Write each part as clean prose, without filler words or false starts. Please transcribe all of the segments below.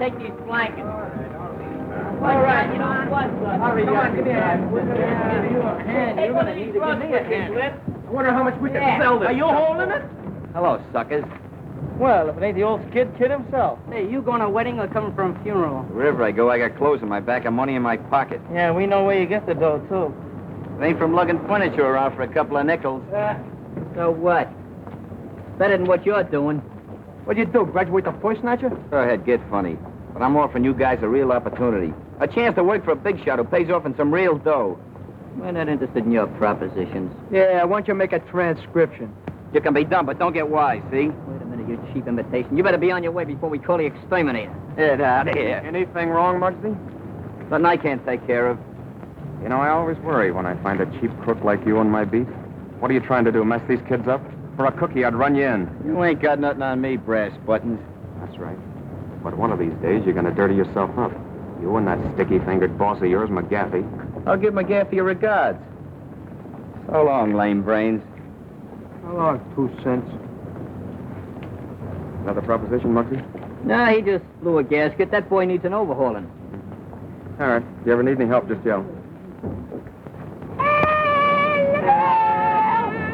take these blankets. All right, you know what? Hurry up. Give me a hand. You're going to need to give me a hand. I wonder how much we can sell this. Are you holding it? Hello, suckers. Well, if it ain't the old kid himself. Hey, you going to a wedding or coming from a funeral? Wherever I go, I got clothes in my back and money in my pocket. Yeah, we know where you get the dough, too. It ain't from lugging furniture around for a couple of nickels. So what? Better than what you're doing. What'd you do, graduate the voice snatcher? Go ahead, get funny. But I'm offering you guys a real opportunity. A chance to work for a big shot who pays off in some real dough. We're not interested in your propositions. Yeah, why don't you make a transcription? You can be dumb, but don't get wise, see? Wait a minute, you cheap imitation. You better be on your way before we call the exterminator. Get out of here. Anything wrong, Muggsy? Nothing I can't take care of. You know, I always worry when I find a cheap crook like you on my beat. What are you trying to do, mess these kids up? For a cookie, I'd run you in. You ain't got nothing on me, brass buttons. That's right. But one of these days, you're going to dirty yourself up. You and that sticky-fingered boss of yours, McGaffey. I'll give McGaffey your regards. So long, lame brains. How long? 2 cents. Another proposition, Muggsy? Nah, he just blew a gasket. That boy needs an overhauling. All right. If you ever need any help, just yell. Go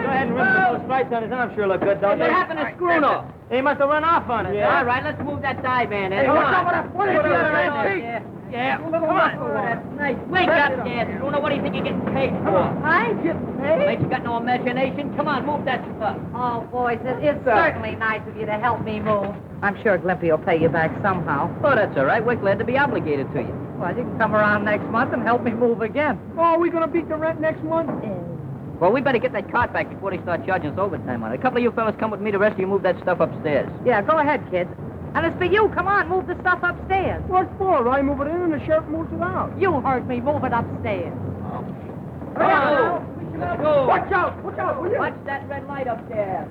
ahead and rip those stripes on his arm. Sure look good, don't What they? happened to Screwno? He must have run off on it. All right, let's move that divan in. Hey, Come watch on. out for that footage, Put it you on other the end, road. Pete. Yeah. Come on. Oh, that's nice. Wake up, Dad. Screwno, what do you think you're getting paid for? I get paid? Ain't you got no imagination? Come on, move that stuff. Oh, boys, it's certainly nice of you to help me move. I'm sure Glimpy will pay you back somehow. Oh, that's all right. We're glad to be obligated to you. Well, you can come around next month and help me move again. Oh, are we going to beat the rent next month? Well, we better get that cart back before they start charging us overtime on it. A couple of you fellas come with me. The rest of you move that stuff upstairs. Yeah, go ahead, kids. And it's for you. Come on, move the stuff upstairs. What for? I move it in and the sheriff moves it out. You heard me. Move it upstairs. Come on. Let's go. Watch out, will you? Watch that red light up there.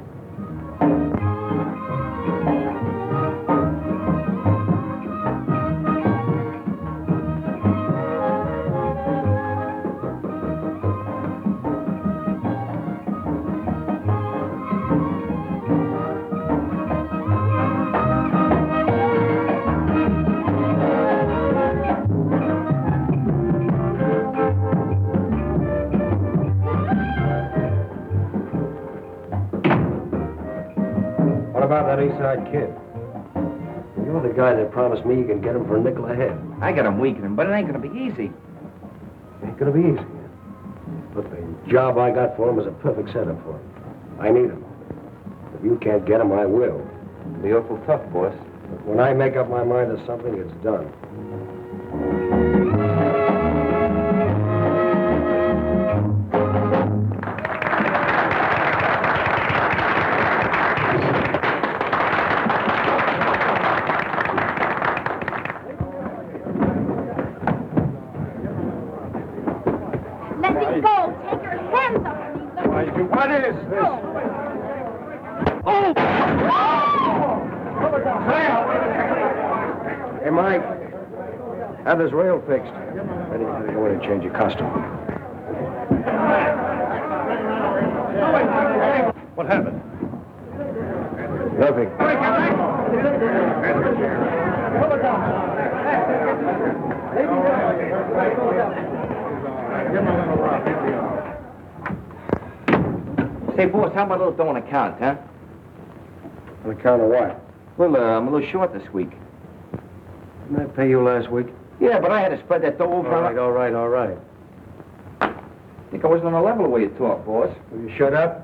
What about that Eastside kid? You're the guy that promised me you can get him for a nickel a head. I got him weakening, but it ain't gonna be easy. Ain't gonna be easy. But the job I got for him is a perfect setup for him. I need him. If you can't get him, I will. It'll be awful tough, boss. But when I make up my mind to something, it's done. Let me go. Take your hands off me. What is this? Oh! Hey, Mike. Have this rail fixed. Ready to go in and change your costume. What happened? Nothing. Say, boss, how about a little dough on account, huh? On account of what? Well, I'm a little short this week. Didn't I pay you last week? Yeah, but I had to spread that dough over. All right. I think I wasn't on the level the way you talk, boss. Will you shut up?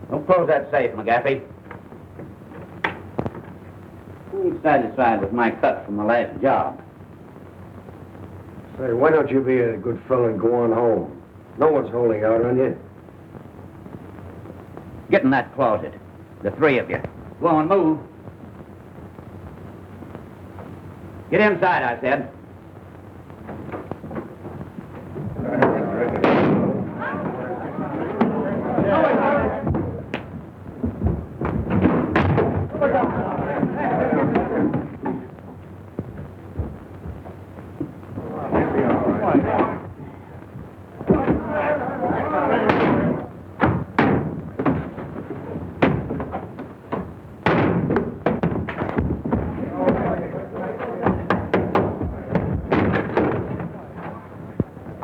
Don't close that safe, McGaffey. You ain't satisfied with my cut from the last job. Say, why don't you be a good fellow and go on home? No one's holding out on you. Get in that closet. The three of you. Go on, move. Get inside, I said.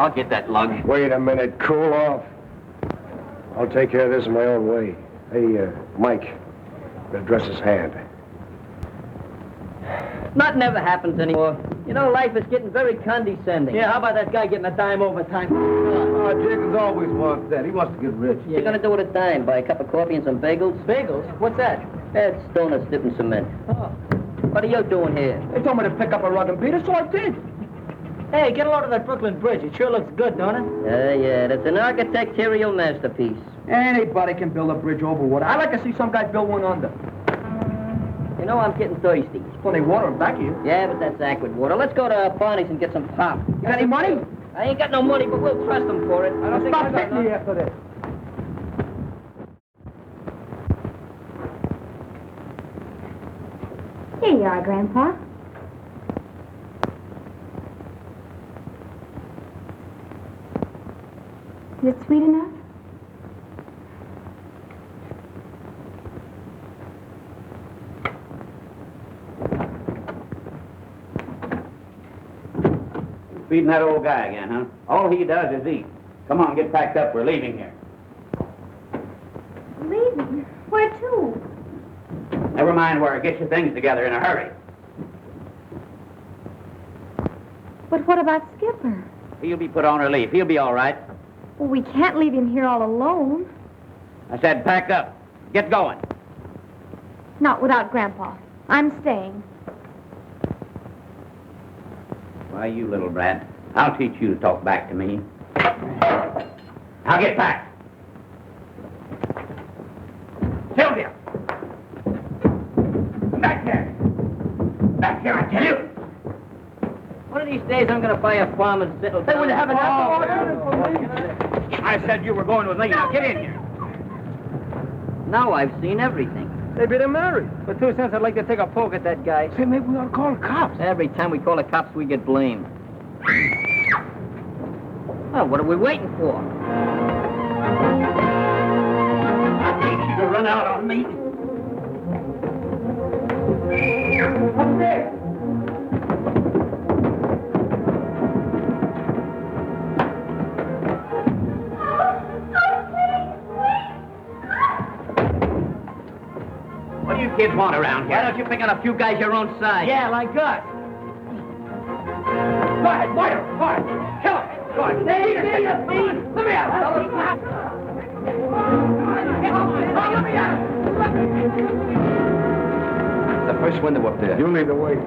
I'll get that lug. Wait a minute. Cool off. I'll take care of this in my own way. Hey, Mike, better dress his hand. Nothing ever happens anymore. You know, life is getting very condescending. Yeah, how about that guy getting a dime overtime? Oh, Jacobs always wants that. He wants to get rich. What you gonna do with a dime? Buy a cup of coffee and some bagels? Bagels? What's that? That's donuts dipped in cement. Oh. What are you doing here? They told me to pick up a rug and beat it, so I did. Hey, get a load of that Brooklyn Bridge. It sure looks good, don't it? Yeah, that's an architectural masterpiece. Anybody can build a bridge over water. I'd like to see some guy build one under. You know, I'm getting thirsty. There's plenty of water back here. Yeah, but that's aqua water. Let's go to Barney's and get some pop. You got any money? I ain't got no money, but we'll trust them for it. I don't think Stop hitting me after this. Here you are, Grandpa. Is it sweet enough? Feeding that old guy again, huh? All he does is eat. Come on, get packed up. We're leaving here. Leaving? Where to? Never mind where. Get your things together in a hurry. But what about Skipper? He'll be put on relief. He'll be all right. Well, we can't leave him here all alone. I said pack up. Get going. Not without Grandpa. I'm staying. Why, you little brat. I'll teach you to talk back to me. Now get back. Sylvia! Back here! Back here, I tell you! One of these days, I'm gonna buy a farm and settle down. Hey, will you have an apple? I said you were going with me. Now get in here. Now I've seen everything. Maybe they're married. For 2 cents, I'd like to take a poke at that guy. Say, maybe we ought to call the cops. Every time we call the cops, we get blamed. Well, what are we waiting for? I hate you to run out on me. Up there. What do you kids want around here? Why don't you pick on a few guys your own size? Yeah, like us. Go ahead, fire him. Fire him. Kill him. Go ahead. Let me out. The first window up there. You lead the way.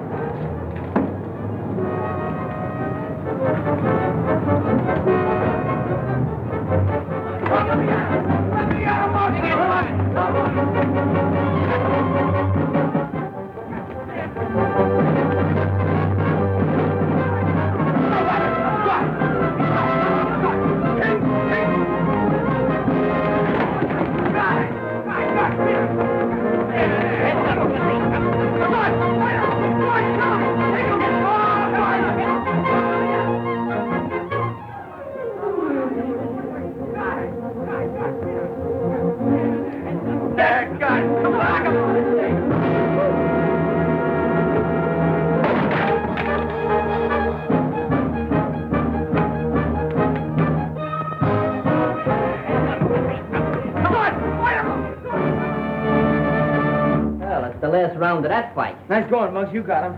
Last round of that fight. Nice going, Muggs. You got him.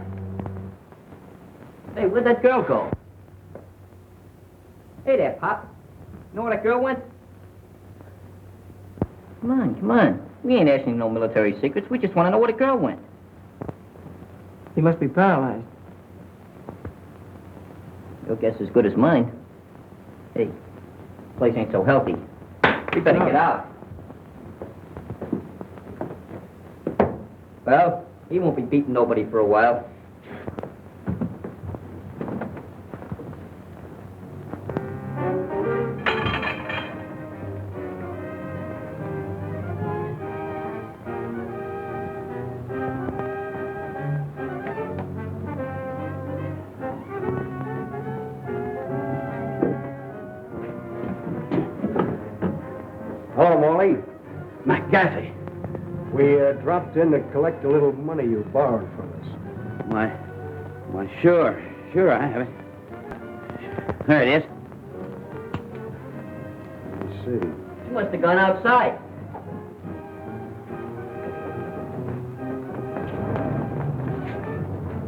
Hey, where'd that girl go? Hey there, Pop. You know where that girl went? Come on, come on. We ain't asking no military secrets. We just want to know where the girl went. He must be paralyzed. Your guess is as good as mine. Hey, this place ain't so healthy. We better get out. Well, he won't be beating nobody for a while. Hello, Molly. McGaffey. We dropped in to collect a little money you borrowed from us. Why, sure I have it. There it is. see. She must have gone outside.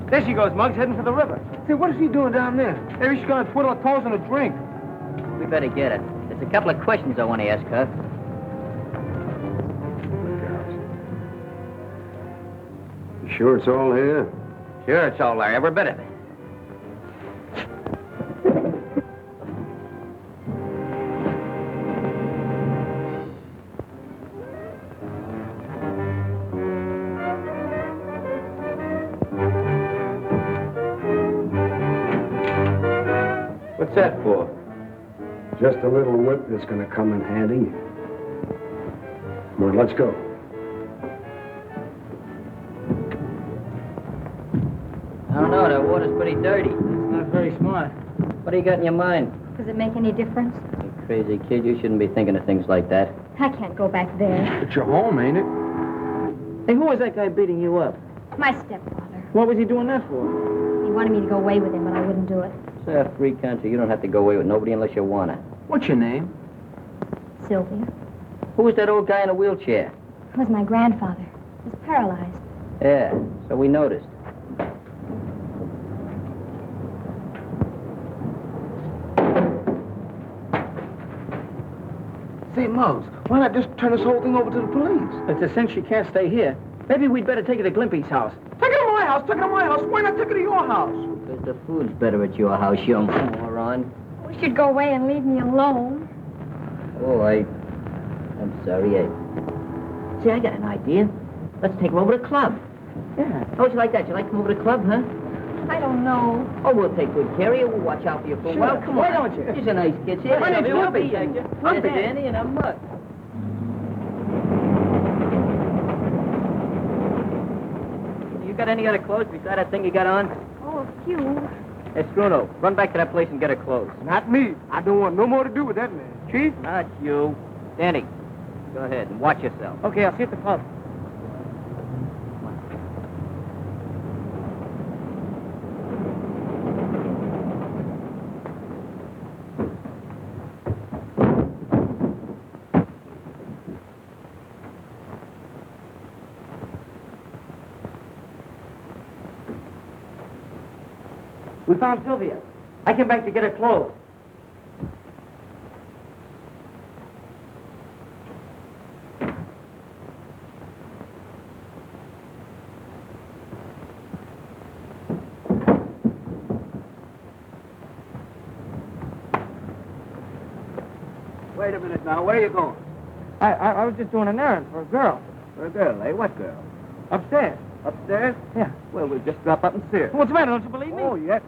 There she goes, Muggs, heading for the river. Say, what is she doing down there? Maybe she's gonna twiddle her toes in a drink. We better get her. There's a couple of questions I want to ask her. You sure it's all here? Sure, it's all there, every bit of it. What's that for? Just a little whip that's gonna come in handy. Come on, let's go. I don't know, that water's pretty dirty. It's not very smart. What do you got in your mind? Does it make any difference? You crazy kid, you shouldn't be thinking of things like that. I can't go back there. It's your home, ain't it? Hey, who was that guy beating you up? My stepfather. What was he doing that for? He wanted me to go away with him, but I wouldn't do it. It's a free country. You don't have to go away with nobody unless you want to. What's your name? Sylvia. Who was that old guy in a wheelchair? It was my grandfather. He was paralyzed. Yeah, so we noticed. Say, Muggs, why not just turn this whole thing over to the police? It's a cinch she can't stay here. Maybe we'd better take her to Glimpy's house. Take her to my house, take her to my house. Why not take her to your house? Because the food's better at your house, you moron. We should go away and leave me alone. Oh, I'm sorry. See, I got an idea. Let's take her over to the club. Yeah. How'd you like that? You like to come over to the club, huh? I don't know. Oh, we'll take good care of you. We'll watch out for you for a Sure. while. Come Why on. don't you? She's a nice kid. See, My name's I'll Lippy. protect you. Lippy. Here's Danny and I'm Mutt. You got any other clothes besides that thing you got on? Oh, a few. Hey, Struno, run back to that place and get her clothes. Not me. I don't want no more to do with that man. Chief? Not you. Danny, go ahead and watch yourself. Okay, I'll see you at the club. We found Sylvia. I came back to get her clothes. Wait a minute now. Where are you going? I was just doing an errand for a girl. For a girl, eh? What girl? Upstairs. Upstairs? Yeah. Well, we'll just drop up and see her. What's the matter? Don't you believe me? Oh, yeah.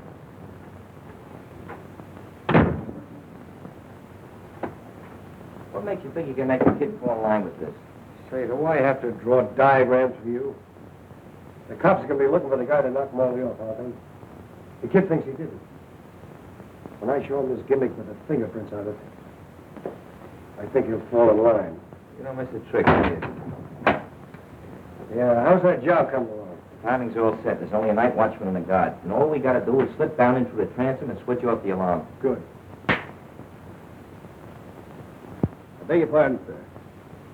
What makes you think you can make a kid fall in line with this? Say, do I have to draw diagrams for you? The cops are going to be looking for the guy to knock Molly off, aren't they? The kid thinks he did it. When I show him this gimmick with the fingerprints on it, I think he'll fall in line. You don't miss a trick, do you? Yeah, how's that job coming along? Timing's all set. There's only a night watchman and a guard. And all we got to do is slip down into the transom and switch off the alarm. Good. I beg your pardon, sir.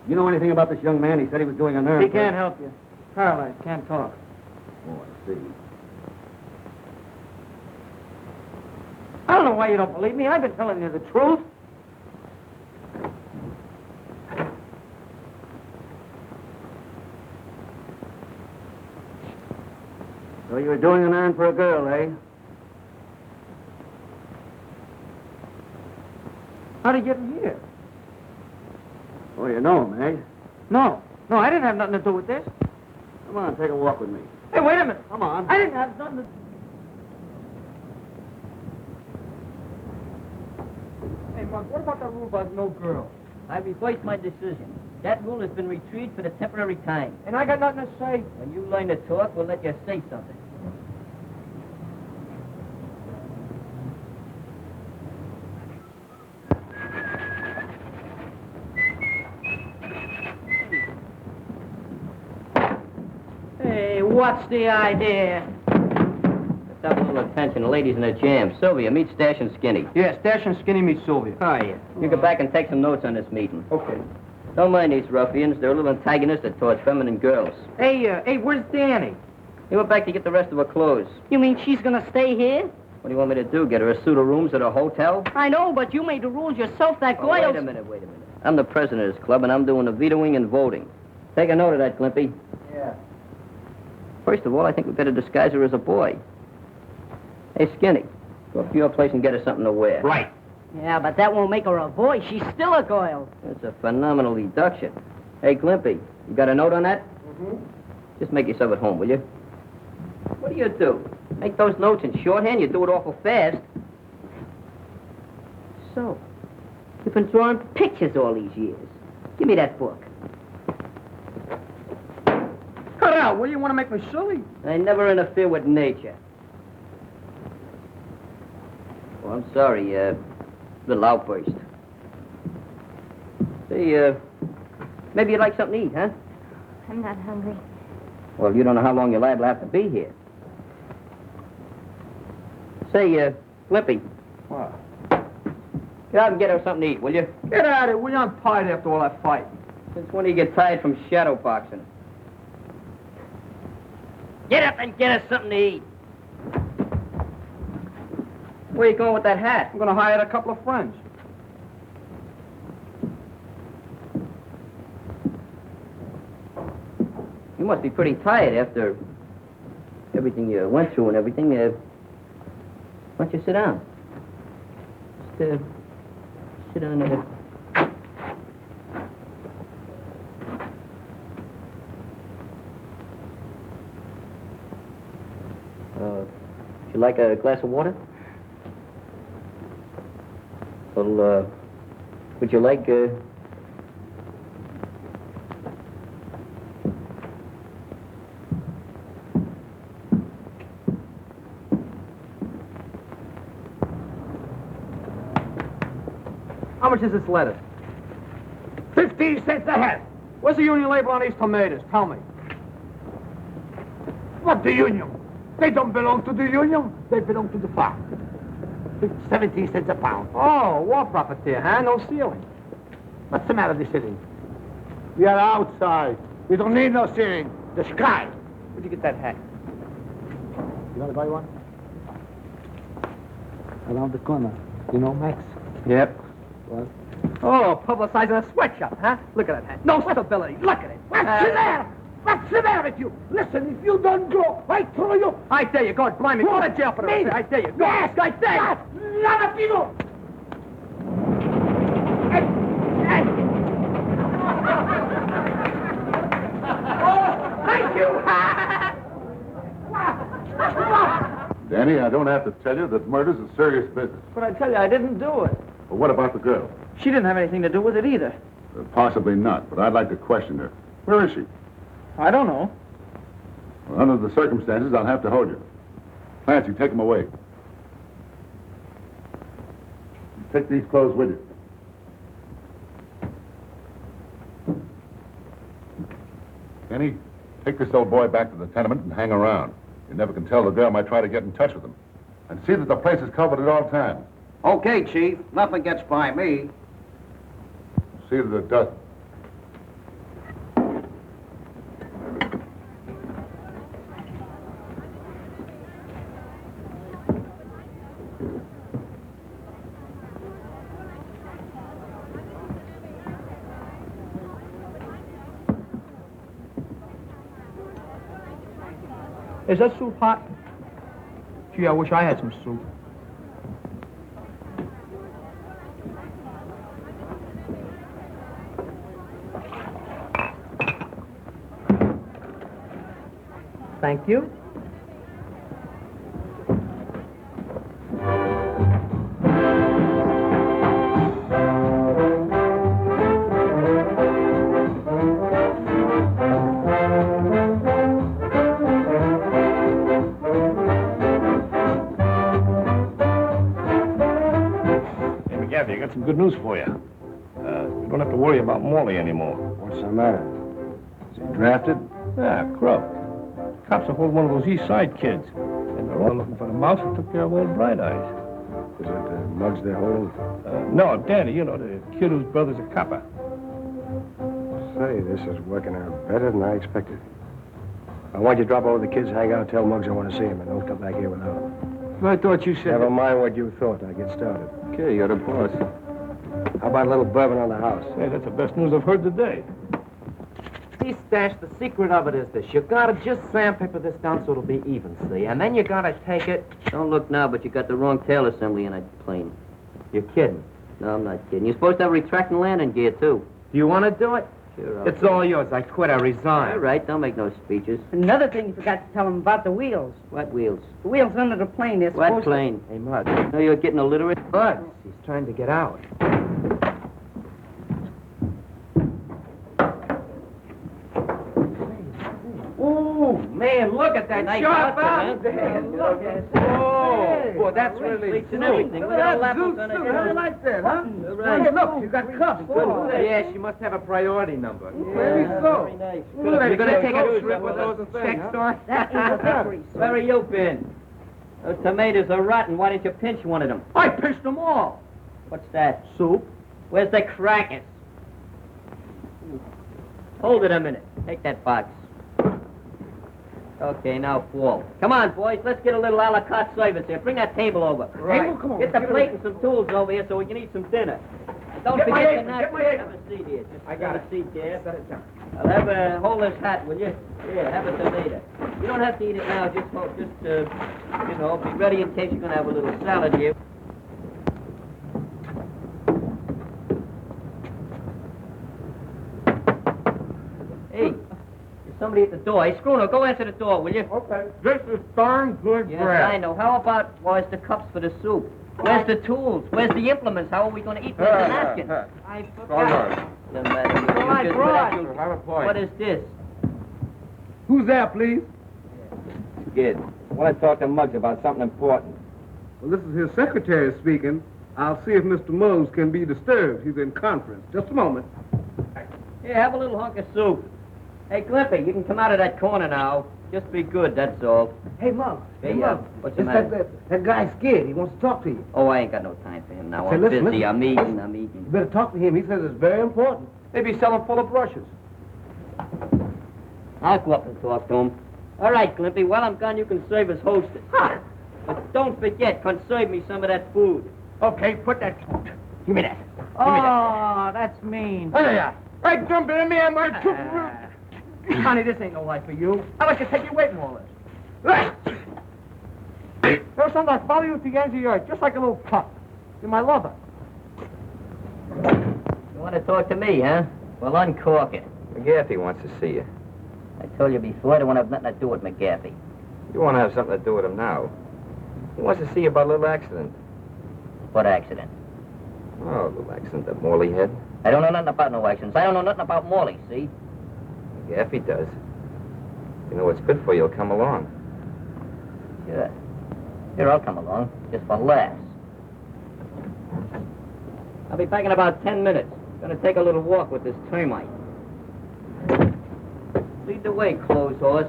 You know anything about this young man? He said he was doing an errand. He can't help you. Paralyzed, can't talk. Oh, I see. I don't know why you don't believe me. I've been telling you the truth. So you were doing an errand for a girl, eh? How'd he get in here? Oh, you know him, eh? No, I didn't have nothing to do with this. Come on, take a walk with me. Hey, wait a minute. Come on. I didn't have nothing to... Hey, Mark, what about the rule about no girl? I reversed my decision. That rule has been retrieved for the temporary time. And I got nothing to say. When you learn to talk, we'll let you say something. Hey, what's the idea? have a little attention. The ladies in the jam. Sylvia, meet Stash and Skinny. Yeah, Stash and Skinny meet Sylvia. Oh, yeah. You go back and take some notes on this meeting. Okay. Don't mind these ruffians. They're a little antagonistic towards feminine girls. Hey, where's Danny? He went back to get the rest of her clothes. You mean she's gonna stay here? What do you want me to do? Get her a suit of rooms at a hotel? I know, but you made the rules yourself. That Oh, Goyle's... wait a minute. I'm the president of this club, and I'm doing the vetoing and voting. Take a note of that, Glimpy. Yeah. First of all, I think we better disguise her as a boy. Hey, Skinny, go up to your place and get her something to wear. Right. Yeah, but that won't make her a boy. She's still a Goyle. That's a phenomenal deduction. Hey, Glimpy, you got a note on that? Mm-hmm. Just make yourself at home, will you? What do? Make those notes in shorthand? You do it awful fast. So, you've been drawing pictures all these years. Give me that book. Cut out. What do you want to make me silly? I never interfere with nature. Oh, I'm sorry, little outburst. Say, maybe you'd like something to eat, huh? I'm not hungry. Well, you don't know how long you're liable to have to be here. Say, Flippy. What? Get out and get her something to eat, will you? Get out of it. We're not tired after all that fight. Since when do you get tired from shadow boxing? Get up and get us something to eat. Where you going with that hat? I'm going to hire a couple of friends. You must be pretty tired after everything you went through and everything. Why don't you sit down? Just, sit down there. Would you like a glass of water? Well, would you like, How much is this lettuce? 15 cents a head. Where's the union label on these tomatoes? Tell me. What the union? They don't belong to the union. They belong to the farm. 17 cents a pound. Oh, war profiteer, huh? No ceiling. What's the matter with the ceiling? We are outside. We don't need no ceiling. The sky. Where'd you get that hat? You want to buy one? Around the corner. You know Max? Yep. What? Oh, publicizing a sweatshop, huh? Look at that hat. No stability. Look at it. What's the matter? What's the matter with you? Listen, if you don't go, I throw you. I dare you. God blind me. Go to jail for this. I dare you. Go. Yes, I dare you. Rapido! Thank you. Danny, I don't have to tell you that murder's a serious business. But I tell you, I didn't do it. But what about the girl? She didn't have anything to do with it either. Possibly not, but I'd like to question her. Where is she? I don't know. Well, under the circumstances, I'll have to hold you. Clancy, take him away. Take these clothes with you. Kenny, take this old boy back to the tenement and hang around. You never can tell, the girl might try to get in touch with him. And see that the place is covered at all times. Okay, Chief. Nothing gets by me. See that it doesn't. Is that soup hot? Gee, I wish I had some soup. Thank you. I got some good news for you. You don't have to worry about Morley anymore. What's the matter? Is he drafted? Yeah, Crook. Cops are holding one of those East Side kids. And They're all looking for the mouse who took care of old Bright Eyes. Is it Muggs they hold? No, Danny, you know, the kid whose brother's a copper. Say, this is working out better than I expected. I want you to drop over the kids' hangout, tell Muggs I want to see him, and don't come back here without him. I thought you said... Never mind what you thought. I get started. Okay, you're the boss. How about a little bourbon on the house? Hey, that's the best news I've heard today. See, Stash, the secret of it is this. You gotta just sandpaper this down so it'll be even, see? And then you gotta take it... Don't look now, but you got the wrong tail assembly in that plane. You're kidding. No, I'm not kidding. You're supposed to have retracting landing gear, too. Do you want to do it? Sure, It's all yours. I quit. I resign. All right, don't make no speeches. Another thing you forgot to tell him about the wheels. What wheels? The wheels under the plane, they're What supposed plane? Hey, Muggs. No, you're getting illiterate? Muggs. He's trying to get out. Ooh, man, look at that Nice sharp outfit, out huh? there. Look at Hey. Oh, boy, that's really Pleats and everything. Look Look at at that all Zeus apples on suit. it. How do you like that, huh? Right. Hey, look, you got cuffs. Oh. Yeah, she must have a priority number. Maybe so. Very nice. You're going to take a Good. trip with those check stores? That is a victory, sir. Where have you been? Those tomatoes are rotten. Why didn't you pinch one of them? I pinched them all. What's that? Soup? Where's the crackers? Hold it a minute. Take that box. Okay, now fall. Come on, boys. Let's get a little a la carte service here. Bring that table over. Right. Table, come on. Get the plate and some tools over here so we can eat some dinner. And don't Get my forget apron, the get my napkins. apron. Have a seat here. Just I got have it. a seat there. Set it down. I'll have hold this hat, will you? Here, have a tomato. You don't have to eat it now. Just you know, be ready in case you're going to have a little salad here. Hey, there's somebody at the door. Hey, Schooner, go answer the door, will you? Okay. This is darn good Yes, bread. I know. How about where's the cups for the soup? Where's the tools? Where's the implements? How are we going to eat? Where's the napkin? I All forgot. right. Doesn't matter. You all I just- brought. you- Have a point. What is this? Who's there, please? Good. I want to talk to Muggs about something important. Well, this is his secretary speaking. I'll see if Mr. Mose can be disturbed. He's in conference. Just a moment. Here, have a little hunk of soup. Hey, Glimpy, you can come out of that corner now. Just be good, that's all. Hey, Muggs. Hey, Muggs. What's the It's matter? that guy's scared. He wants to talk to you. Oh, I ain't got no time for him now. Say, I'm listen, busy. listen. I'm eating. You better talk to him. He says it's very important. Maybe sell them full of brushes. I'll go up and talk to him. All right, Glimpy, while I'm gone, you can serve as hostess. But don't forget, conserve me some of that food. Okay, put that... Give me that. Oh, that's mean. Oh, yeah. Hey, dump it in me, I'm Honey, this ain't no life for you. I'd like to take you away from all this. There's something I follow you to the ends of your earth, just like a little pup. You're my lover. You want to talk to me, huh? Well, uncork it. McGaffey wants to see you. I told you before, I don't want to have nothing to do with McGaffey. You want to have something to do with him now. He wants to see you about a little accident. What accident? Oh, a little accident that Morley had. I don't know nothing about no accidents. I don't know nothing about Morley, see? McGaffey does. You know what's good for you, he'll come along. Sure. Here, I'll come along, just for laughs. I'll be back in about 10 minutes. Gonna take a little walk with this termite. Lead the way, clothes horse.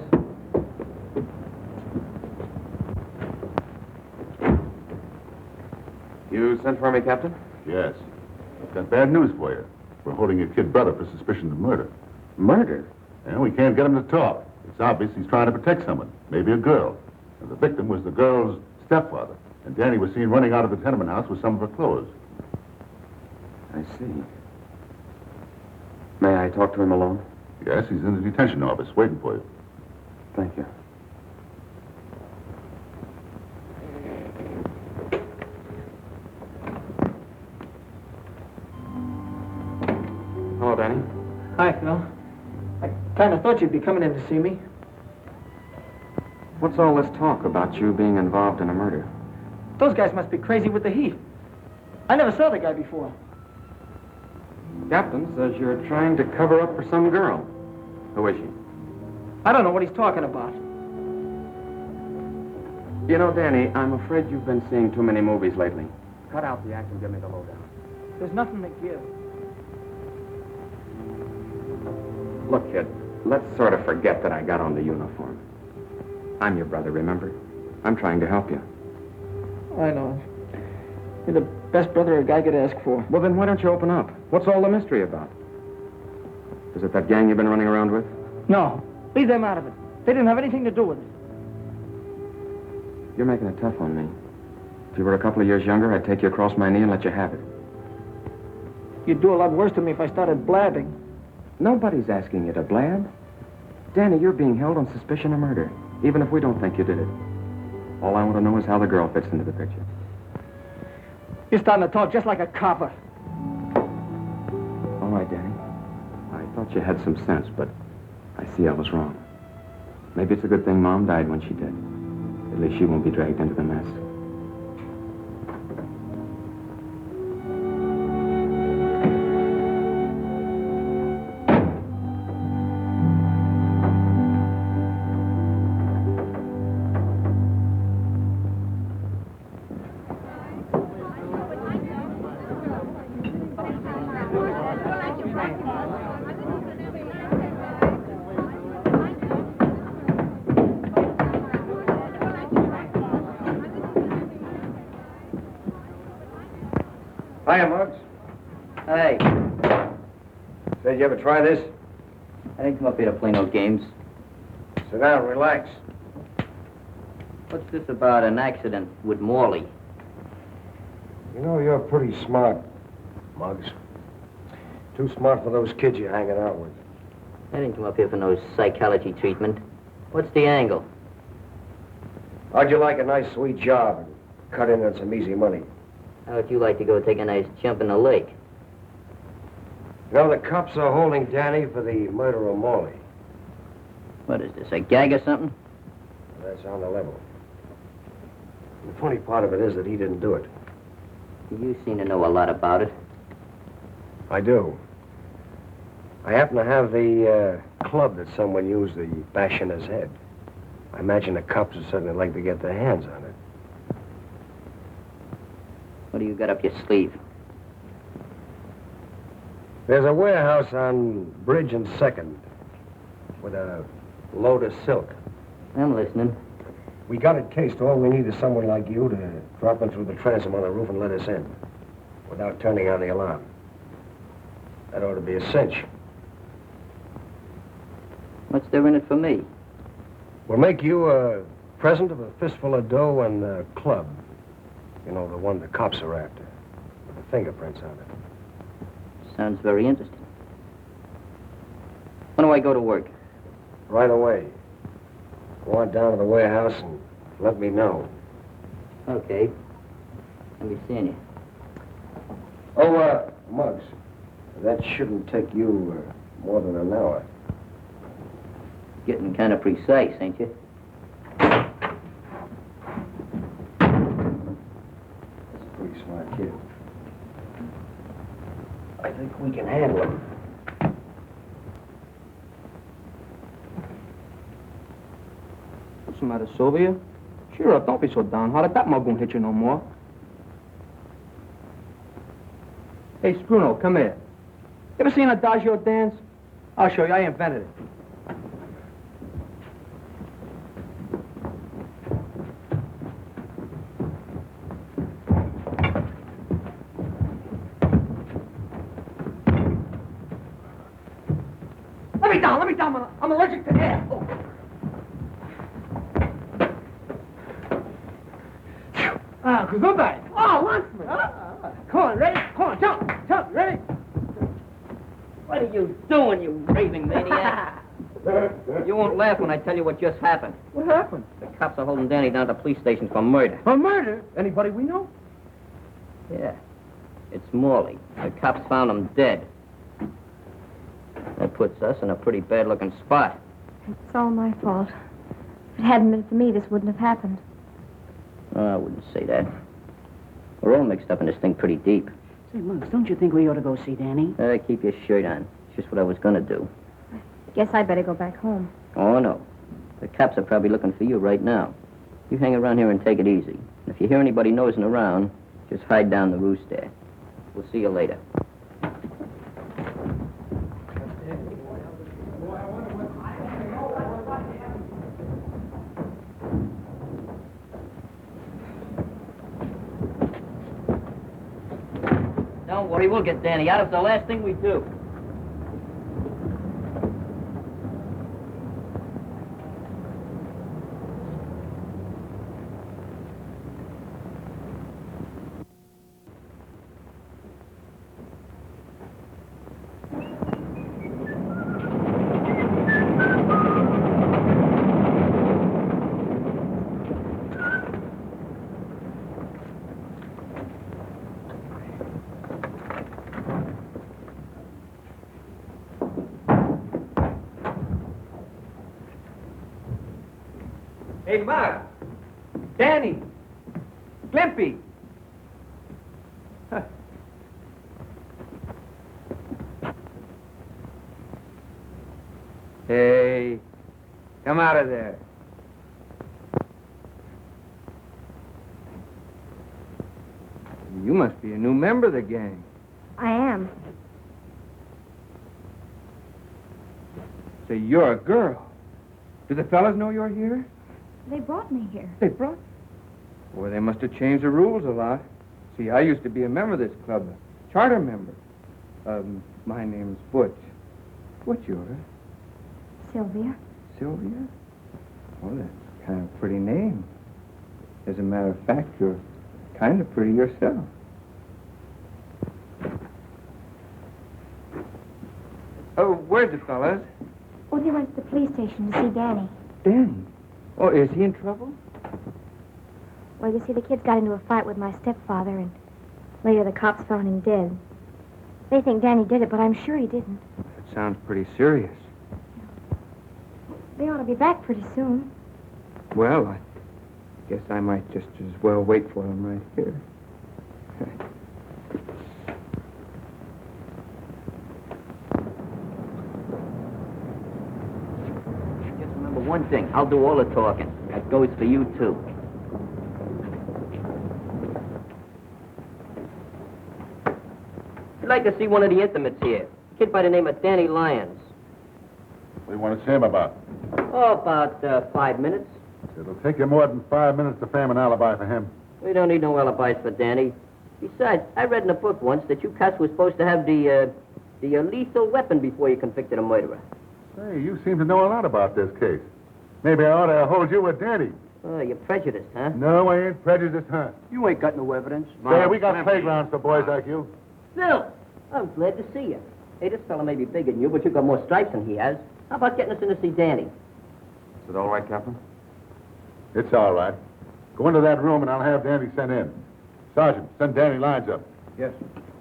You sent for me, Captain? Yes. I've got bad news for you. We're holding your kid brother for suspicion of murder. Murder? And we can't get him to talk. It's obvious he's trying to protect someone, maybe a girl. And the victim was the girl's stepfather. And Danny was seen running out of the tenement house with some of her clothes. I see. May I talk to him alone? Yes, he's in the detention office waiting for you. Thank you. Hello, Danny. Hi, Phil. I kind of thought you'd be coming in to see me. What's all this talk about you being involved in a murder? Those guys must be crazy with the heat. I never saw the guy before. Captain says you're trying to cover up for some girl. Who is she? I don't know what he's talking about. You know, Danny, I'm afraid you've been seeing too many movies lately. Cut out the act and give me the lowdown. There's nothing to give. Look, kid, let's sort of forget that I got on the uniform. I'm your brother, remember? I'm trying to help you. I know. You're the best brother a guy could ask for. Well, then why don't you open up? What's all the mystery about? Is it that gang you've been running around with? No. Leave them out of it. They didn't have anything to do with it. You're making it tough on me. If you were a couple of years younger, I'd take you across my knee and let you have it. You'd do a lot worse to me if I started blabbing. Nobody's asking you to blab. Danny, you're being held on suspicion of murder, even if we don't think you did it. All I want to know is how the girl fits into the picture. You're starting to talk just like a copper. All right, Danny. I thought you had some sense, but I see I was wrong. Maybe it's a good thing Mom died when she did. At least she won't be dragged into the mess. Hiya, Muggs. Hey, Said you ever try this? I didn't come up here to play no games. Sit down, relax. What's this about an accident with Morley? You know, you're pretty smart, Muggs. Too smart for those kids you're hanging out with. I didn't come up here for no psychology treatment. What's the angle? How'd you like a nice, sweet job and cut in on some easy money? How would you like to go take a nice jump in the lake? You know, the cops are holding Danny for the murder of Morley. What is this, a gag or something? That's on the level. The funny part of it is that he didn't do it. You seem to know a lot about it. I do. I happen to have the club that someone used to bash in his head. I imagine the cops would certainly like to get their hands on it. What do you got up your sleeve? There's a warehouse on Bridge and 2nd with a load of silk. I'm listening. We got it cased. All we need is someone like you to drop in through the transom on the roof and let us in without turning on the alarm. That ought to be a cinch. What's there in it for me? We'll make you a present of a fistful of dough and a club. You know, the one the cops are after, with the fingerprints on it. Sounds very interesting. When do I go to work? Right away. Go on down to the warehouse and let me know. Okay. I'll be seeing you. Oh, Muggs, that shouldn't take you more than an hour. Getting kind of precise, ain't you? That's a pretty smart kid. I think we can handle him. What's the matter, Sylvia? Cheer up, don't be so downhearted. That mug won't hit you no more. Hey, Spruno, come here. You ever seen Adagio dance? I'll show you. I invented it. Let me down. I'm allergic to air. Oh. Gesundheit. Oh, Landsman. Come on, ready? Come on, jump, ready? What are you doing, you raving maniac? You won't laugh when I tell you what just happened. What happened? The cops are holding Danny down at the police station for murder. For murder? Anybody we know? Yeah. It's Morley. The cops found him dead. That puts us in a pretty bad-looking spot. It's all my fault. If it hadn't been for me, this wouldn't have happened. Oh, I wouldn't say that. We're all mixed up in this thing pretty deep. Say, Muggs, don't you think we ought to go see Danny? Keep your shirt on. It's just what I was gonna do. Guess I better go back home. Oh, no. The cops are probably looking for you right now. You hang around here and take it easy. And if you hear anybody nosing around, just hide down the roost there. We'll see you later. Don't worry, we'll get Danny out. It's the last thing we do. Hey, Mark. Danny. Glimpy. Hey, come out of there. You must be a new member of the gang. I am. So you're a girl. Do the fellas know you're here? They brought me here. They brought? Well, they must have changed the rules a lot. See, I used to be a member of this club, a charter member. My name's Butch. What's yours? Sylvia. Sylvia? Well, that's kind of a pretty name. As a matter of fact, you're kind of pretty yourself. Oh, where's the fellas? Oh, they went to the police station to see Danny. Danny? Oh, is he in trouble? Well, you see, the kids got into a fight with my stepfather, and later the cops found him dead. They think Danny did it, but I'm sure he didn't. That sounds pretty serious. They ought to be back pretty soon. Well, I guess I might just as well wait for them right here. Just remember one thing. I'll do all the talking. That goes for you, too. I'd like to see one of the intimates here. A kid by the name of Danny Lyons. What do you want to see him about? Oh, about 5 minutes. It'll take you more than 5 minutes to frame an alibi for him. We don't need no alibis for Danny. Besides, I read in a book once that you cats were supposed to have the lethal weapon before you convicted a murderer. Say, you seem to know a lot about this case. Maybe I ought to hold you with Danny. Oh, you're prejudiced, huh? No, I ain't prejudiced, huh? You ain't got no evidence. Yeah, we got playgrounds for boys like you. Phil, I'm glad to see you. Hey, this fella may be bigger than you, but you've got more stripes than he has. How about getting us in to see Danny? Is it all right, Captain? It's all right. Go into that room and I'll have Danny sent in. Sergeant, send Danny Lyons up. Yes.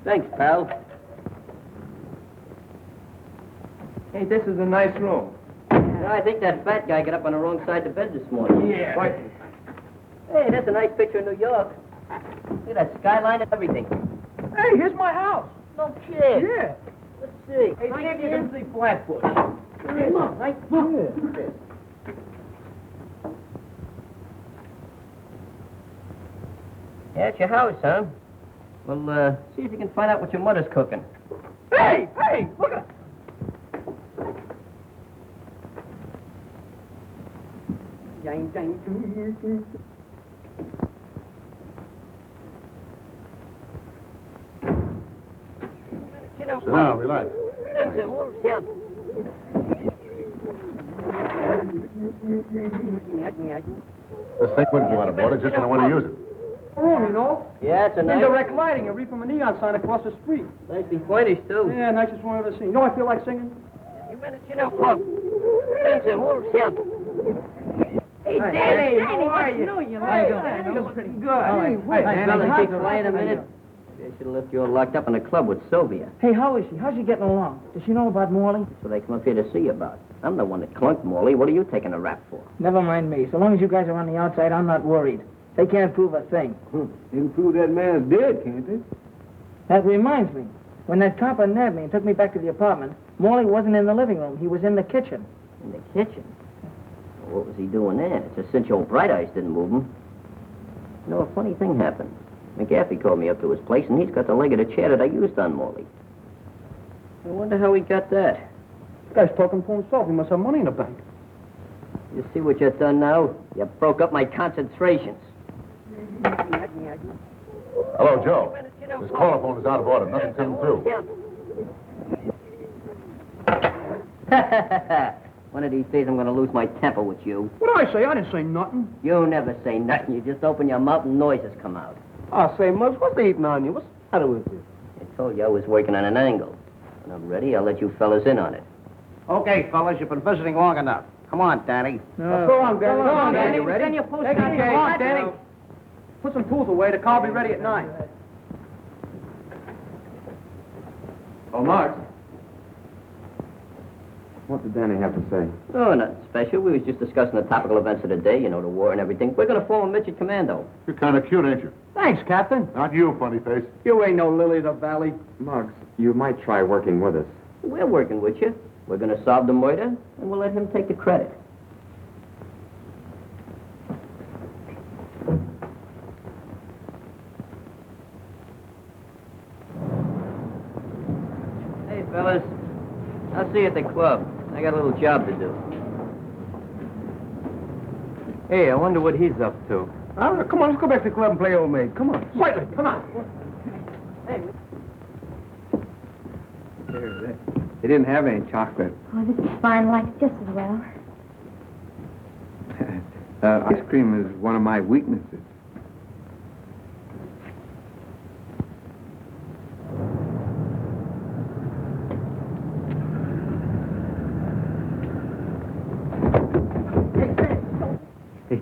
Thanks, pal. Hey, this is a nice room. I think that fat guy got up on the wrong side of the bed this morning. Yeah. What? Hey, that's a nice picture of New York. Look at that skyline and everything. Hey, here's my house. No kid. Yeah. Let's see. Hey, see if you can see Flatbush. Come on, right? Yeah. Yeah, it's your house, huh? Well, see if you can find out what your mother's cooking. Hey, look at... Sit down, Sit down, relax. This thing wouldn't go out of order just when I want to use it. room, you know. Yeah, it's a nice... Indirect lighting, a read from a neon sign across the street. Nicely pointed, too. Yeah, nicest one I've ever seen. You know what I feel like singing? You better sit down, Plug. Hey, Danny, how are you? How you doing? Pretty good. All right. Hey, fellas, keep quiet a minute. They should have left you all locked up in a club with Sylvia. Hey, how is she? How's she getting along? Does she know about Morley? So they come up here to see you about. I'm the one that clunked Morley. What are you taking a rap for? Never mind me. So long as you guys are on the outside, I'm not worried. They can't prove a thing. They can prove that man's dead, can't they? That reminds me. When that copper nabbed me and took me back to the apartment, Morley wasn't in the living room. He was in the kitchen. In the kitchen? Well, what was he doing there? It's a cinch old Bright Eyes didn't move him. You know, a funny thing happened. McGaffey called me up to his place, and he's got the leg of the chair that I used on Morley. I wonder how he got that. This guy's talking for himself. He must have money in the bank. You see what you've done now? You broke up my concentrations. Hello, Joe. This call is out of order. Nothing's coming through. One of these days I'm going to lose my temper with you. What did I say? I didn't say nothing. You never say nothing. You just open your mouth and noises come out. I say, Muggs, what's they eating on you? What's the matter with you? I told you I was working on an angle. When I'm ready, I'll let you fellas in on it. Okay, fellas, you've been visiting long enough. Come on, Danny. Go on, Danny. Go on, Danny. Ready? Send your post Take it out easy. here. Come on, Danny. Put some tools away. The car will be ready at 9. Oh, Mark. What did Danny have to say? Oh, nothing special. We was just discussing the topical events of the day, you know, the war and everything. We're going to form a midget commando. You're kind of cute, ain't you? Thanks, Captain. Not you, funny face. You ain't no lily of the valley. Muggs, you might try working with us. We're working with you. We're going to solve the murder, and we'll let him take the credit. Hey, fellas. I'll see you at the club. I got a little job to do. Hey, I wonder what he's up to. Come on, let's go back to the club and play old maid. Come on. Quietly, come on. They didn't have any chocolate. Oh, this is fine, like just as well. Ice cream is one of my weaknesses. Hey,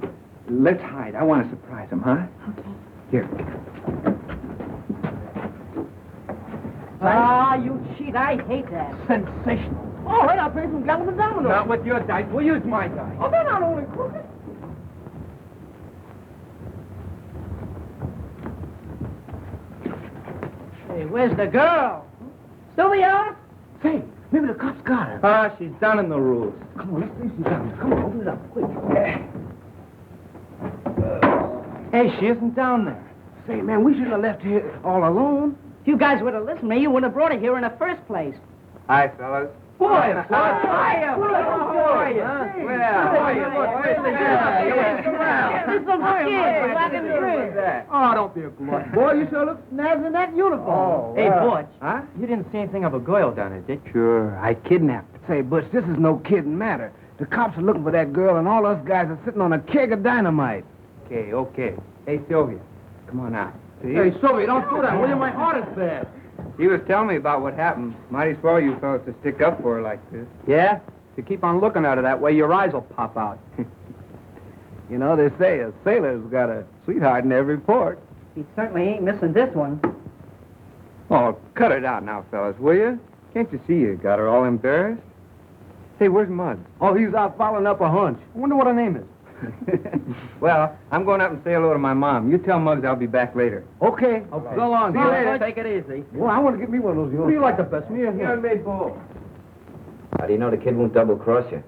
let's hide. I want to surprise him, huh? Okay. Here. Ah, you cheat. I hate that. Sensational. All right, I'll play some gentlemen dominoes. Not with your dice. We'll use my dice. Oh, they're not only crooked. Hey, where's the girl? Sylvia? Say, maybe the cops got her. Ah, she's down in the rules. Come on, let's see if she's down there. Come on, open it up, quick. Hey, she isn't down there. Say, man, we shouldn't have left here all alone. If you guys would have listened to me, you wouldn't have brought her here in the first place. Hi, fellas. Boy, How are you? Oh, don't be a glutton. Boy, you sure look snazzy in that uniform. Oh, Hey, Butch. Huh? You didn't see anything of a girl down there, did you? Sure, I kidnapped her. Say, Butch, this is no kidding matter. The cops are looking for that girl, and all us guys are sitting on a keg of dynamite. Okay. Hey, Sylvia, come on out. Hey, Sylvia, don't do that, will you? My heart is bad. He was telling me about what happened. Mighty swell you fellas to stick up for her like this. Yeah? To keep on looking at her that way, your eyes will pop out. You know, they say a sailor's got a sweetheart in every port. He certainly ain't missing this one. Oh, cut it out now, fellas, will you? Can't you see you got her all embarrassed? Say, where's Muggs? Oh, he's out following up a hunch. I wonder what her name is. Well, I'm going up and say hello to my mom. You tell Muggs I'll be back later. Okay. So long. See you later. Take it easy. Well, I want to get me one of those. What do you like the best, me or him? I made both. How do you know the kid won't double-cross you?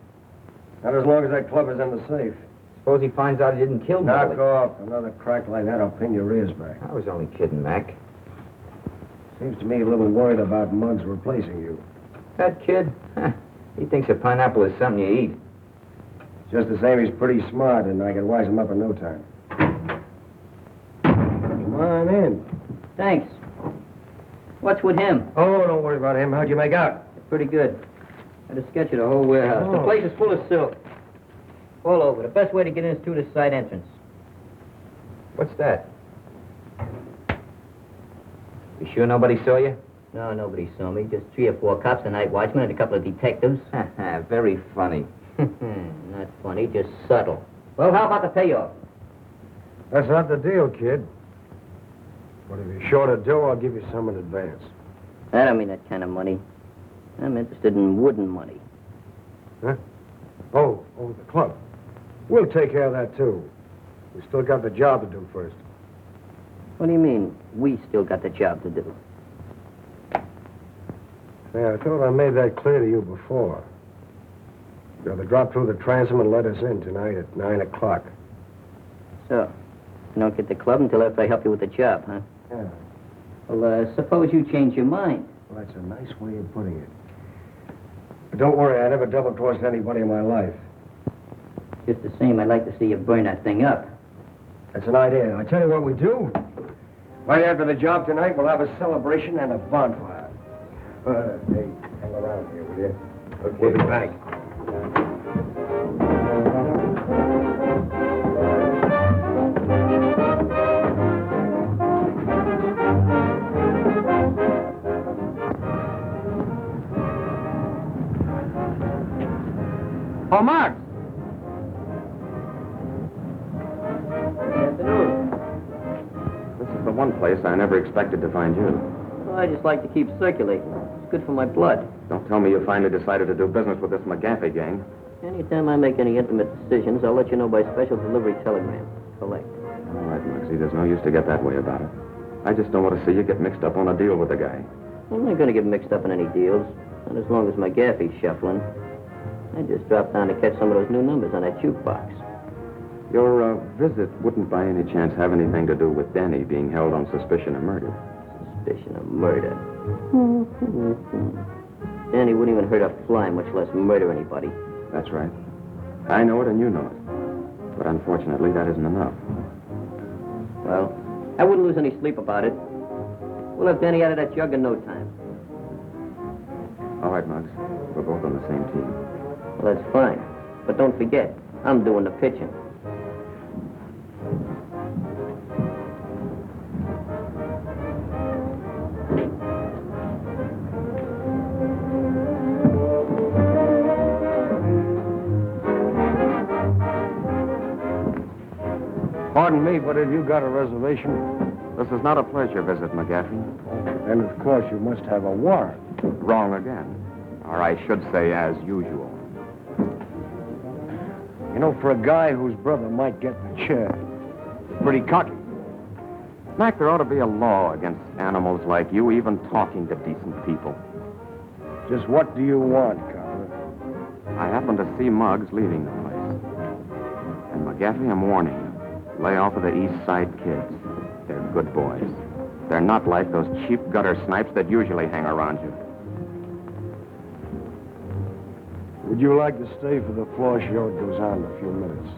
Not as long as that club is in the safe. Suppose he finds out he didn't kill Knock Molly. off. Another crack like that, I'll pin your ears back. I was only kidding, Mac. Seems to me a little worried about Muggs replacing you. That kid? He thinks a pineapple is something you eat. Just the same, he's pretty smart, and I can wise him up in no time. Come on in. Thanks. What's with him? Oh, don't worry about him. How'd you make out? Pretty good. Had a sketch of the whole warehouse. The place is full of silk. All over. The best way to get in is through the side entrance. What's that? You sure nobody saw you? No, nobody saw me. Just 3 or 4 cops, a night watchman, and a couple of detectives. Very funny. Not funny, just subtle. Well, how about the payoff? That's not the deal, kid. But if you're short of dough, I'll give you some in advance. I don't mean that kind of money. I'm interested in wooden money. Huh? Oh, the club. We'll take care of that, too. We still got the job to do first. What do you mean, we still got the job to do? Yeah, I thought I made that clear to you before. You're to drop through the transom and let us in tonight at 9 o'clock. So, you don't get the club until after I help you with the job, huh? Yeah. Well, suppose you change your mind. Well, that's a nice way of putting it. But don't worry, I never double-crossed anybody in my life. Just the same, I'd like to see you burn that thing up. That's an idea. I tell you what we do. Right after the job tonight, we'll have a celebration and a bonfire. Hey, hang around here, will you? Okay. We'll be back. Oh, Mark! Good afternoon. This is the one place I never expected to find you. Well, I just like to keep circulating. It's good for my blood. Don't tell me you finally decided to do business with this McGaffey gang. Anytime I make any intimate decisions, I'll let you know by special delivery telegram. Collect. All right, Muggsy, there's no use to get that way about it. I just don't want to see you get mixed up on a deal with the guy. I'm not going to get mixed up in any deals. Not as long as McGaffey's shuffling. I just dropped down to catch some of those new numbers on that jukebox. Your visit wouldn't by any chance have anything to do with Danny being held on suspicion of murder. Suspicion of murder. Danny wouldn't even hurt a fly, much less murder anybody. That's right. I know it and you know it. But unfortunately, that isn't enough. Well, I wouldn't lose any sleep about it. We'll have Danny out of that jug in no time. All right, Muggs. We're both on the same team. Well, that's fine. But don't forget, I'm doing the pitching. Pardon me, but have you got a reservation? This is not a pleasure visit, McGaffey. And of course you must have a warrant. Wrong again. Or I should say, as usual. You know, for a guy whose brother might get the chair, pretty cocky. Mac, there ought to be a law against animals like you even talking to decent people. Just what do you want, Copper? I happened to see Muggs leaving the place. And McGaffey, I'm warning you. Lay off of the East Side kids. They're good boys. They're not like those cheap gutter snipes that usually hang around you. Would you like to stay for the floor show? It goes on in a few minutes.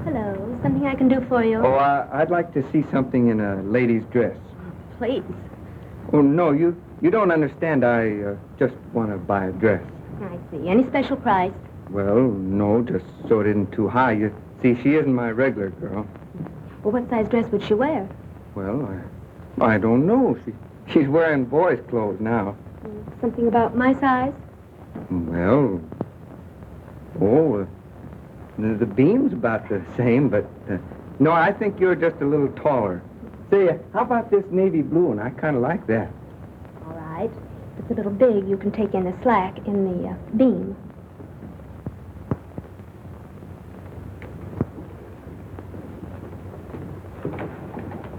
Hello. Something I can do for you? Oh, I'd like to see something in a lady's dress. Please. Oh, no, you don't understand. I just want to buy a dress. I see. Any special price? Well, no, just so it isn't too high. You see, she isn't my regular girl. Well, what size dress would she wear? Well, I don't know. She's wearing boys' clothes now. Something about my size? Well, the beam's about the same, but no, I think you're just a little taller. Say, how about this navy blue one? I kind of like that. All right. If it's a little big, you can take in the slack in the beam.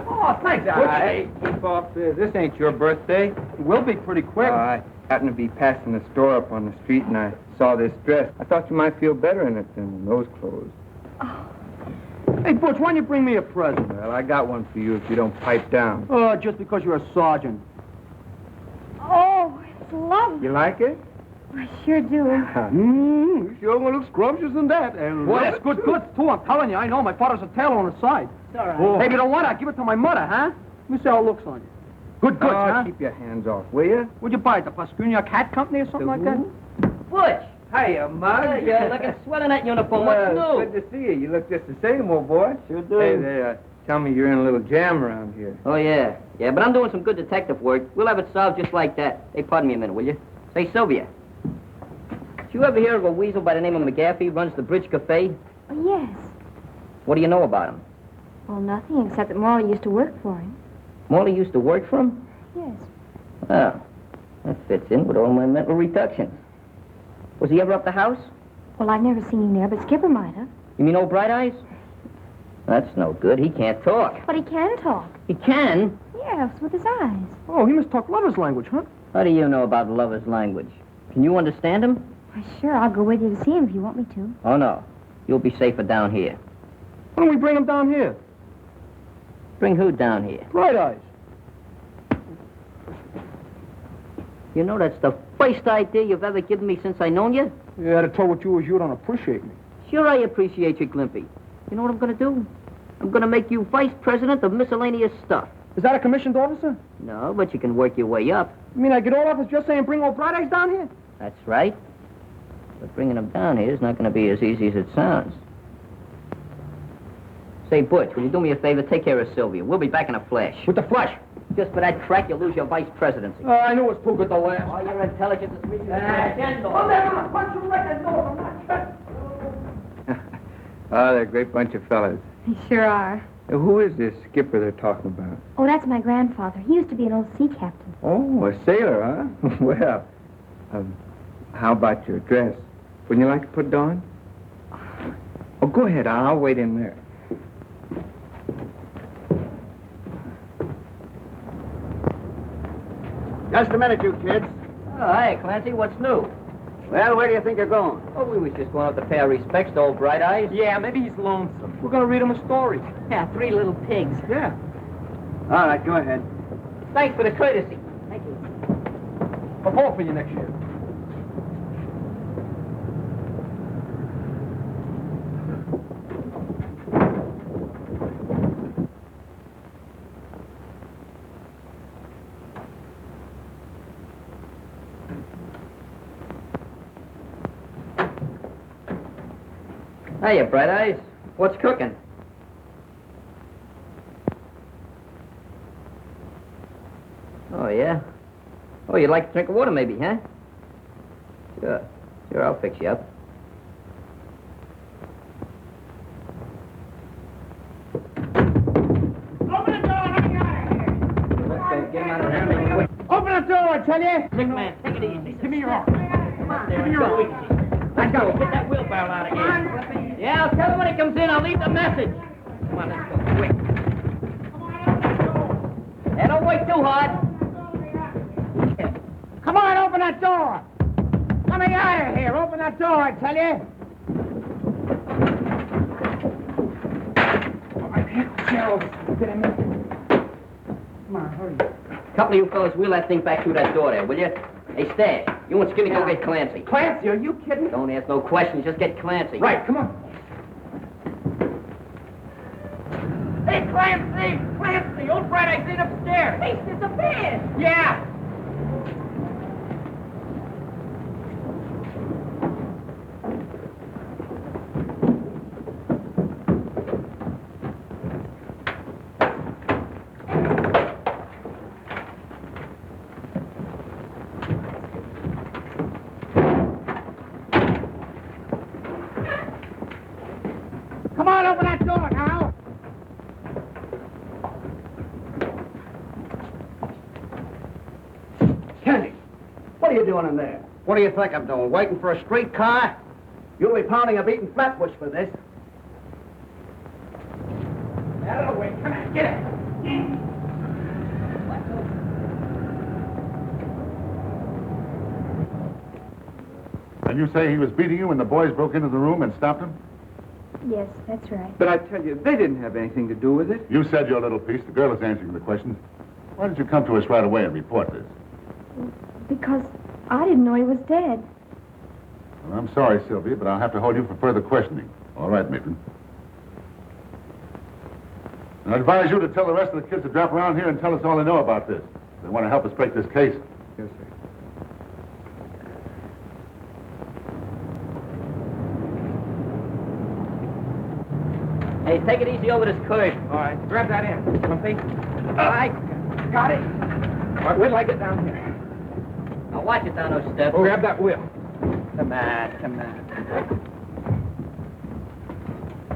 Oh, thanks. Hey, keep off this. This ain't your birthday. It will be pretty quick. I happened to be passing the store up on the street, and I saw this dress. I thought you might feel better in it than those clothes. Oh. Hey, Butch, why don't you bring me a present? Well, I got one for you if you don't pipe down. Oh, just because you're a sergeant. Oh, it's lovely. You like it? I sure do. You sure gonna look scrumptious in that. And boy, that's good goods, too. I'm telling you, I know. My father's a tailor on the side. It's all right. Oh. Hey, if you don't want it, I'll give it to my mother, huh? Let me see how it looks on you. Good goods, huh? Keep your hands off, will you? What'd you buy it, the Pascunia Cat Company or something like that? Butch! Hiya, Mug. You're looking swell in that uniform. What's new? Good to see you. You look just the same, old boy. Sure do. Hey, they tell me you're in a little jam around here. Oh, yeah. Yeah, but I'm doing some good detective work. We'll have it solved just like that. Hey, pardon me a minute, will you? Say, Sylvia. Did you ever hear of a weasel by the name of McGaffey runs the Bridge Cafe? Oh, yes. What do you know about him? Well, nothing except that Morley used to work for him. Morley used to work for him? Yes. Oh, that fits in with all my mental reductions. Was he ever up the house? Well, I've never seen him there, but Skipper might have. You mean old Bright Eyes? That's no good. He can't talk. But he can talk. He can? Yes, with his eyes. Oh, he must talk lover's language, huh? How do you know about lover's language? Can you understand him? Why, sure, I'll go with you to see him if you want me to. Oh, no. You'll be safer down here. Why don't we bring him down here? Bring who down here? Bright Eyes. You know that's the first idea you've ever given me since I known you? Yeah, to tell what you is, you don't appreciate me. Sure I appreciate you, Glimpy. You know what I'm gonna do? I'm gonna make you vice president of miscellaneous stuff. Is that a commissioned officer? No, but you can work your way up. You mean I get all off as just saying bring old Bright Eyes down here? That's right. But bringing him down here is not gonna be as easy as it sounds. Say, Butch, will you do me a favor? Take care of Sylvia. We'll be back in a flash. With the flash? Just for that crack, you'll lose your vice presidency. I knew it was too good to last. Oh, your intelligence is reaching the scandal. I'm never gonna punch you right in the nose. I'm not Oh, they're a great bunch of fellas. They sure are. Who is this skipper they're talking about? Oh, that's my grandfather. He used to be an old sea captain. Oh, a sailor, huh? Well, how about your dress? Wouldn't you like to put it on? Oh, go ahead. I'll wait in there. Just a minute, you kids. Oh, hi, Clancy. What's new? Well, where do you think you're going? Oh, we was just going up to pay our respects to old Bright Eyes. Yeah, maybe he's lonesome. We're gonna read him a story. Yeah, 3 little pigs. Yeah. All right, go ahead. Thanks for the courtesy. Thank you. I'll vote for you next year. Hiya, Bright Eyes. What's cooking? Oh, yeah? Oh, you'd like a drink of water, maybe, huh? Sure. Sure, I'll fix you up. Open the door, let me out of here. Get him out of here quick. Open the door, I tell you. Big man, take it easy. Give me your arm. Come on, Give me your arm. Let's go. Get that wheelbarrow out of here. Yeah, I'll tell him when he comes in. I'll leave the message. Come on, let's go. Quick. Hey, don't wait too hard. Come on, open that door. Let me out of here. Open that door, I tell you. Get him in. Come on, hurry. Couple of you fellas wheel that thing back through that door there, will you? Hey, Stash, you and Skinny go get Clancy. Clancy, are you kidding? Don't ask no questions, just get Clancy. Right, come on. Hey, Clancy! Clancy! Old Bright Eyes ain't upstairs. He's disappeared. Yeah. Come on, open that door now. Kenny, what are you doing in there? What do you think I'm doing? Waiting for a streetcar? You'll be pounding a beaten flatbush for this. Out of the way. Come on, get it. And you say he was beating you when the boys broke into the room and stopped him? Yes, that's right. But I tell you, they didn't have anything to do with it. You said your little piece. The girl is answering the questions. Why did you come to us right away and report this? Because I didn't know he was dead. Well, I'm sorry, Sylvia, but I'll have to hold you for further questioning. All right, Maitland. I advise you to tell the rest of the kids to drop around here and tell us all they know about this. They want to help us break this case. Yes, sir. Hey, take it easy over this curve. All right, grab that in. Lumpy. All right. Got it. All right, wait till I get down here. Now watch it down those steps. Oh, grab that wheel. Come on, come on.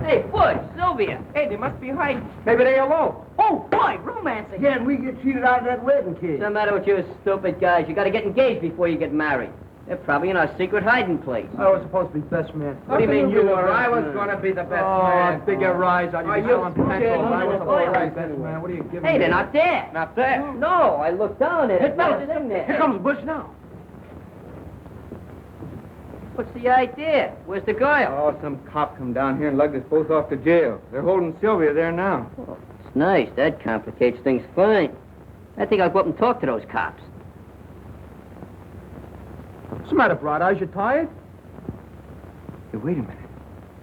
Hey, Butch, Sylvia. Hey, they must be hiding. Maybe they alone. Oh, boy, romancing. Yeah, and we get cheated out of that wedding cake. What's the matter with you stupid guys? You got to get engaged before you get married. They're probably in our secret hiding place. I was supposed to be best man. What do you mean you were? I was going to be the best man. Oh, bigger rise on you. Be selling pencils. I was Oh, the right best man. What are you giving Hey, me? they're not there. Not there. No, I looked down at it. No, It's in there. here comes Bush now. What's the idea? Where's the girl? Oh, some cop come down here and lugged us both off to jail. They're holding Sylvia there now. Oh, Nice. That complicates things fine. I think I'll go up and talk to those cops. What's the matter, Bright Eyes? You tired? Hey, wait a minute.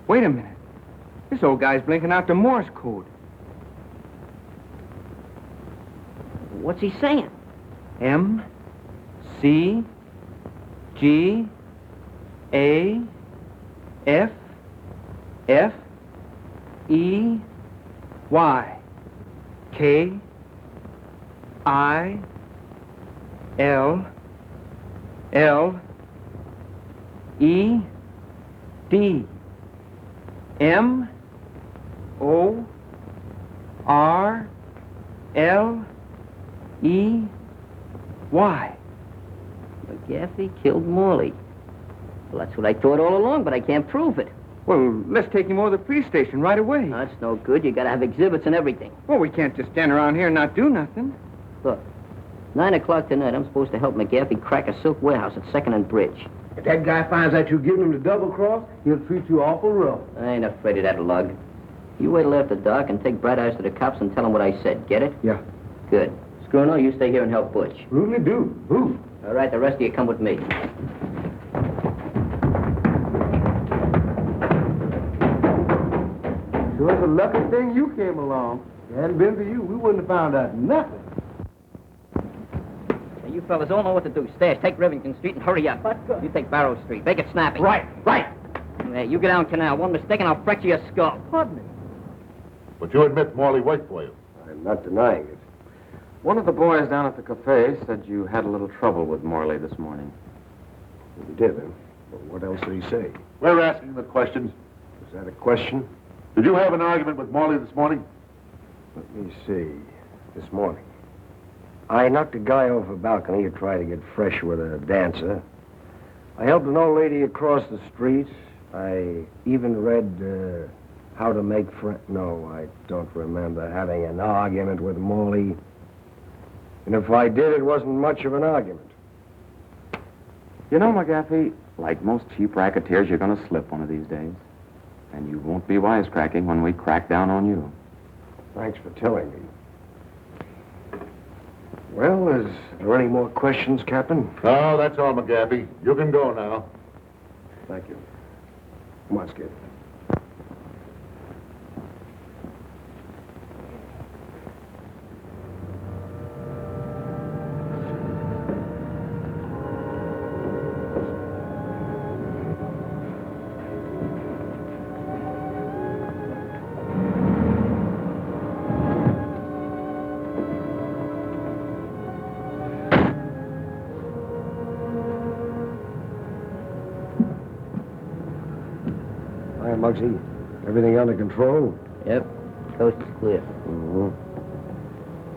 Wait a minute. This old guy's blinking out the Morse code. What's he saying? M, C, G, A, F, F, E, Y, K, I, L, L, E, D, M, O, R, L, E, Y. McGaffey killed Morley. Well, that's what I thought all along, but I can't prove it. Well, let's take him over to the police station right away. That's no good. You gotta have exhibits and everything. Well, we can't just stand around here and not do nothing. Look, 9 o'clock tonight, I'm supposed to help McGaffey crack a silk warehouse at 2nd and Bridge. If that guy finds out you're giving him the double cross, he'll treat you awful rough. I ain't afraid of that lug. You wait till after dark and take Bright Eyes to the cops and tell them what I said. Get it? Yeah. Good. Scruno, you stay here and help Butch. Really do. Who? All right, the rest of you come with me. Sure, it's a lucky thing you came along. If it hadn't been for you, we wouldn't have found out nothing. Hey, you fellas all know what to do. Stash, take Rivington Street and hurry up. You take Barrow Street. Make it snappy. Right. Hey, you get down Canal. One mistake and I'll fracture your skull. Pardon me. But you admit Morley worked for you. I'm not denying it. One of the boys down at the cafe said you had a little trouble with Morley this morning. He did, huh? Well, what else did he say? We're asking the questions. Is that a question? Did you have an argument with Morley this morning? Let me see. This morning. I knocked a guy off a balcony who tried to get fresh with a dancer. I helped an old lady across the street. I even read How to Make Friends. No, I don't remember having an argument with Morley. And if I did, it wasn't much of an argument. You know, McGaffey, like most cheap racketeers, you're going to slip one of these days. And you won't be wisecracking when we crack down on you. Thanks for telling me. Well, is there any more questions, Captain? No, that's all, McGaffey. You can go now. Thank you. Come on, Skid. Hi, Muggsy. Everything under control? Yep. Coast is clear. Mm-hmm.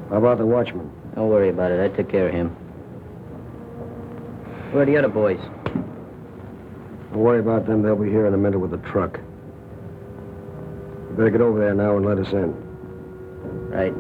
How about the watchman? Don't worry about it. I took care of him. Where are the other boys? Don't worry about them. They'll be here in a minute with the truck. You better get over there now and let us in. Right.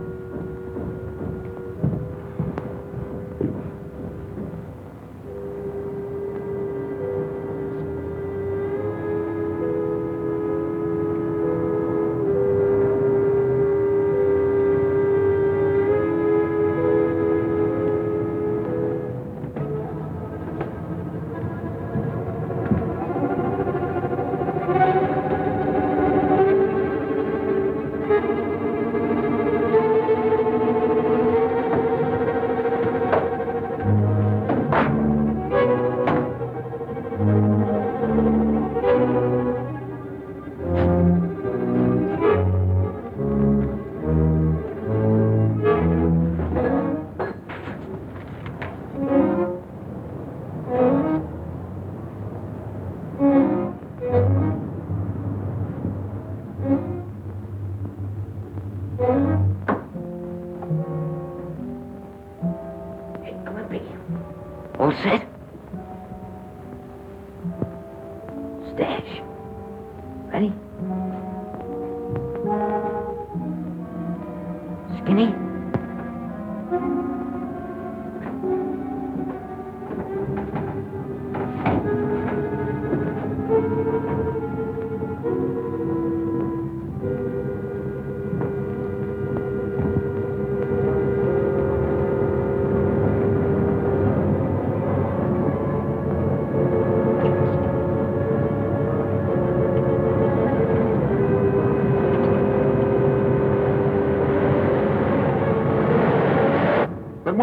All set? Stash. Ready? Skinny?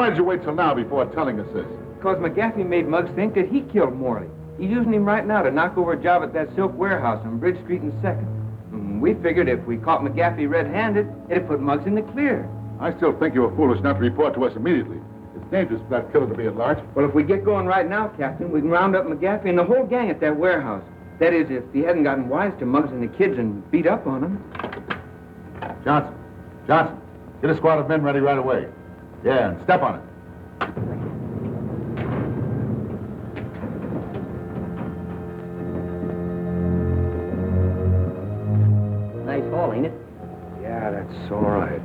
Why did you wait till now before telling us this? Because McGaffey made Muggs think that he killed Morley. He's using him right now to knock over a job at that silk warehouse on Bridge Street and 2nd. And we figured if we caught McGaffey red-handed, it'd put Muggs in the clear. I still think you were foolish not to report to us immediately. It's dangerous for that killer to be at large. Well, if we get going right now, Captain, we can round up McGaffey and the whole gang at that warehouse. That is, if he hadn't gotten wise to Muggs and the kids and beat up on them. Johnson, get a squad of men ready right away. Yeah, and step on it. Nice haul, ain't it? Yeah, that's all right.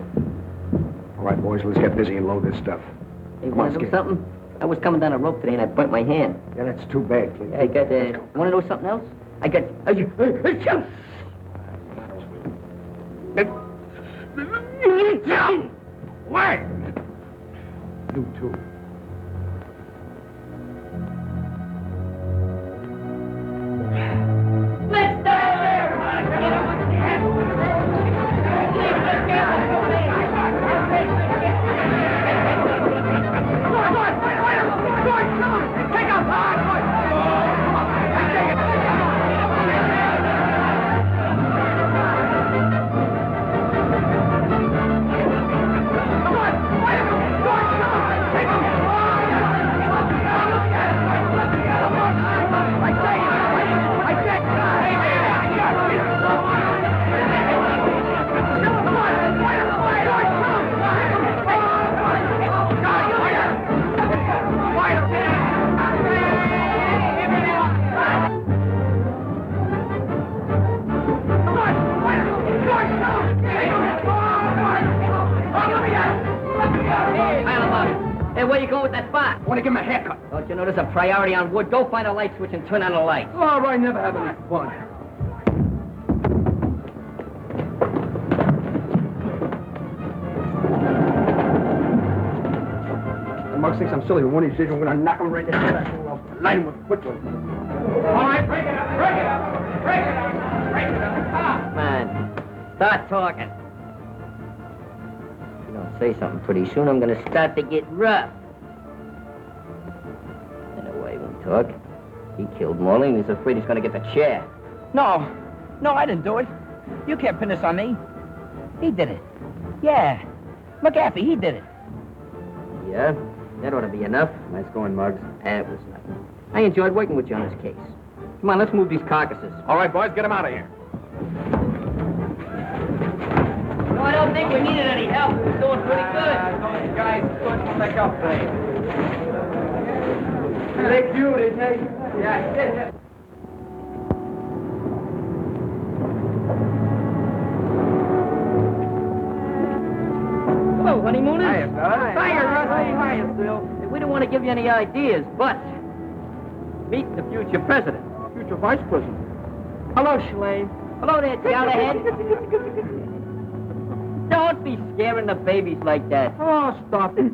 All right, boys, let's get busy and load this stuff. Hey, Come want on, to know Skip. something? I was coming down a rope today and I burnt my hand. Yeah, that's too bad, kid. Yeah, I got, want to know something else? I got, Why? You too. Hey, where you going with that spot? I want to give him a haircut. Don't you know there's a priority on wood? Go find a light switch and turn on the light. All right, never have any fun. The Muggs thinks I'm silly, but one of these days I'm going to knock him right in the head. I'll light him with quickly. All right, break it up. Come on. Start talking. If you don't say something pretty soon, I'm going to start to get rough. In a way, he won't talk. He killed Morley and he's afraid he's going to get the chair. No, I didn't do it. You can't pin this on me. He did it. Yeah. McGaffey, he did it. Yeah? That ought to be enough. Nice going, Muggs. That was nothing. I enjoyed working with you on this case. Come on, let's move these carcasses. All right, boys, get him out of here. No, I don't think we needed any help. We're doing pretty good. Those guys couldn't pick up things. They cute, didn't they? Yeah. Hello, honeymooners. Hiya, Bud. Hiya, Rusty. Hiya, Phil. We don't want to give you any ideas, but meet the future president. Future vice president. Hello, Schley. Hello there, Galahad. Don't be scaring the babies like that. Oh, stop it.